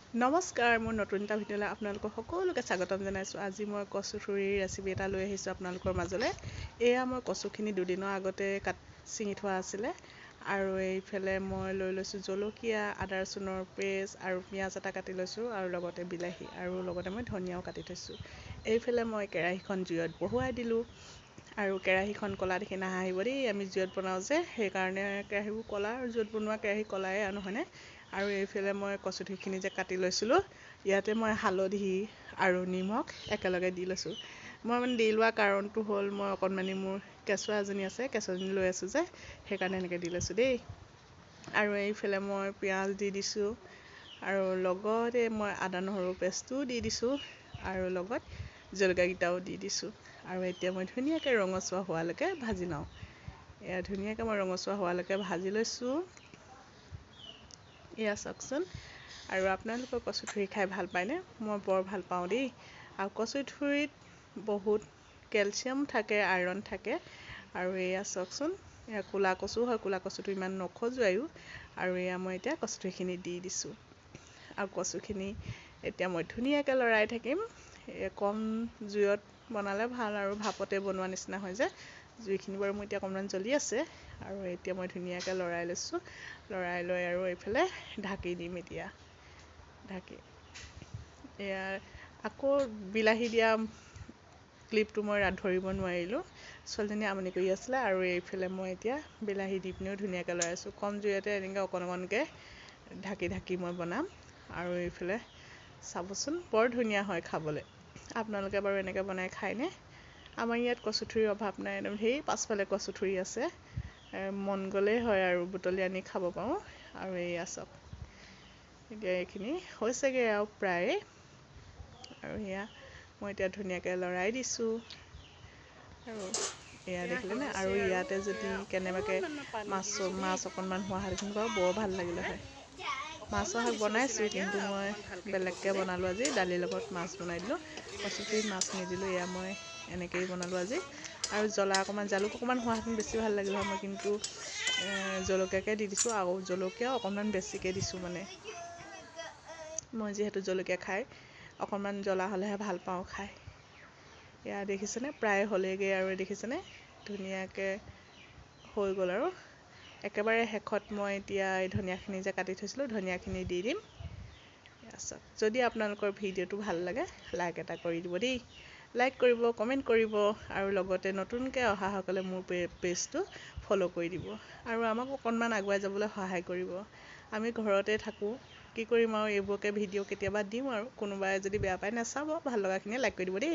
নমস্কাৰ, মোৰ নতুন এটা ভিডিঅ'লৈ আপোনালোকক সকলোকে স্বাগতম জনাইছোঁ। আজি মই কচু থুৰিৰ ৰেচিপি এটা লৈ আহিছোঁ আপোনালোকৰ মাজলৈ। এয়া মই কচুখিনি দুদিনৰ আগতে ছিঙি থোৱা আছিলে। আৰু এইফালে মই লৈ লৈছোঁ জলকীয়া, আদা ৰচুনৰ পেষ্ট আৰু পিঁয়াজ এটা কাটি লৈছোঁ আৰু লগতে বিলাহী আৰু লগতে মই ধনিয়াও কাটি থৈছোঁ। এইফালে মই কেৰাহীখন জুইত বহুৱাই দিলোঁ আৰু কেৰাহীখন ক'লা দেখি নাহাঁহিব দেই, আমি জুইত বনাওঁ যে, সেইকাৰণে কেৰাহীবোৰ ক'লা আৰু জুইত বনোৱা কেৰাহী ক'লাই আৰু নহয়নে। আৰু এইফালে মই কচুথুৰিখিনি যে কাটি লৈছিলোঁ, ইয়াতে মই হালধি আৰু নিমখ একেলগে দি লৈছোঁ। মই মানে দি লোৱা কাৰণটো হ'ল, মই অকণমানি মোৰ কেঁচুৱা এজনী আছে, কেঁচুৱাজনী লৈ আছোঁ যে, সেইকাৰণে এনেকৈ দি লৈছোঁ দেই। আৰু এইফালে মই পিঁয়াজ দি দিছোঁ আৰু লগতে মই আদা নহৰু পেষ্টটোও দি দিছোঁ আৰু লগত জলকীয়াকেইটাও দি দিছোঁ। আৰু এতিয়া মই ধুনীয়াকৈ ৰঙচুৱা হোৱালৈকে ভাজি লওঁ। এয়া ধুনীয়াকৈ মই ৰঙচুৱা হোৱালৈকে ভাজি লৈছোঁ। এয়া চাওকচোন। আৰু আপোনালোকৰ কচুথুৰি খাই ভাল পায়নে? মই বৰ ভাল পাওঁ দেই। আৰু কচুথুৰিত বহুত কেলচিয়াম থাকে, আইৰণ থাকে। আৰু এয়া চাওকচোন, এয়া ক'লা কচু হয়, ক'লা কচুটো ইমান নখজুৱায়ো। আৰু এয়া মই এতিয়া কচুথুৰিখিনি দি দিছোঁ। আৰু কচুখিনি এতিয়া মই ধুনীয়াকৈ লৰাই থাকিম। কম জুইত বনালে ভাল আৰু ভাপতে বনোৱা নিচিনা হয় যে। জুইখিনি বাৰু মোৰ এতিয়া অকণমান জ্বলি আছে। আৰু এতিয়া মই ধুনীয়াকৈ লৰাই লৈছোঁ। লৰাই লৈ আৰু এইফালে ঢাকি দিম এতিয়া। এয়া আকৌ বিলাহী দিয়া ক্লিপটো মই ধৰিব নোৱাৰিলোঁ। ছোৱালীজনীয়ে আমনি কৰি আছিলে। আৰু এইফালে মই এতিয়া বিলাহী দি পিনিও ধুনীয়াকৈ লৰাইছোঁ। কম জুইতে এনেকৈ অকণ অকণকৈ ঢাকি মই বনাম। আৰু এইফালে চাবচোন, বৰ ধুনীয়া হয় খাবলৈ। আপোনালোকে বাৰু এনেকৈ বনাই খায়নে? আমাৰ ইয়াত কচুথুৰিৰ অভাৱ নাই, একদম ধেৰ পাছফালে কচুথুৰি আছে। মন গ'লেই হয় আৰু বুটলি আনি খাব পাৰোঁ। আৰু এয়া চাওক, এতিয়া এইখিনি হৈছেগৈ আৰু প্ৰায়ে। আৰু এয়া মই এতিয়া ধুনীয়াকৈ লৰাই দিছোঁ। আৰু এয়া দেখিলেনে? আৰু ইয়াতে যদি কেনেবাকৈ মাছ অকণমান হোৱাহেঁতেন বাৰু বৰ ভাল লাগিলে হয়। মাছৰ শাক বনাইছোঁ, কিন্তু মই বেলেগকৈ বনালোঁ আজি। দালিৰ লগত মাছ বনাই দিলোঁ, কচুথুৰিত মাছ নিদিলোঁ। এয়া মই এনেকৈয়ে বনালোঁ আজি। আৰু জ্বলা অকণমান, জালুক অকণমান হোৱাহেঁতেন বেছি ভাল লাগিল হয়। মই কিন্তু জলকীয়াকৈ দি দিছোঁ, আৰু জলকীয়াও অকণমান বেছিকৈ দিছোঁ। মানে মই যিহেতু জলকীয়া খাই অকণমান জ্বলা হ'লেহে ভাল পাওঁ খাই। এয়া দেখিছেনে? প্ৰায় হ'লেগৈ আৰু দেখিছেনে? ধুনীয়াকৈ হৈ গ'ল। আৰু একেবাৰে শেষত মই এতিয়া এই ধনিয়াখিনি যে কাটি থৈছিলোঁ, ধনিয়াখিনি দি দিম। যদি আপোনালোকৰ ভিডিঅ'টো ভাল লাগে, লাইক এটা কৰি দিব দেই। লাইক কৰিব, কমেণ্ট কৰিব, আৰু লগতে নতুনকৈ অহাসকলে মোৰ পেজটো ফ'ল' কৰি দিব। আৰু আমাক অকণমান আগুৱাই যাবলৈ সহায় কৰিব। আমি ঘৰতে থাকোঁ, কি কৰিম আৰু এইবোৰকে ভিডিঅ' কেতিয়াবা দিওঁ। আৰু কোনোবাই যদি বেয়া পায় নাচাব, ভাল লগাখিনিয়ে লাইক কৰি দিব দেই।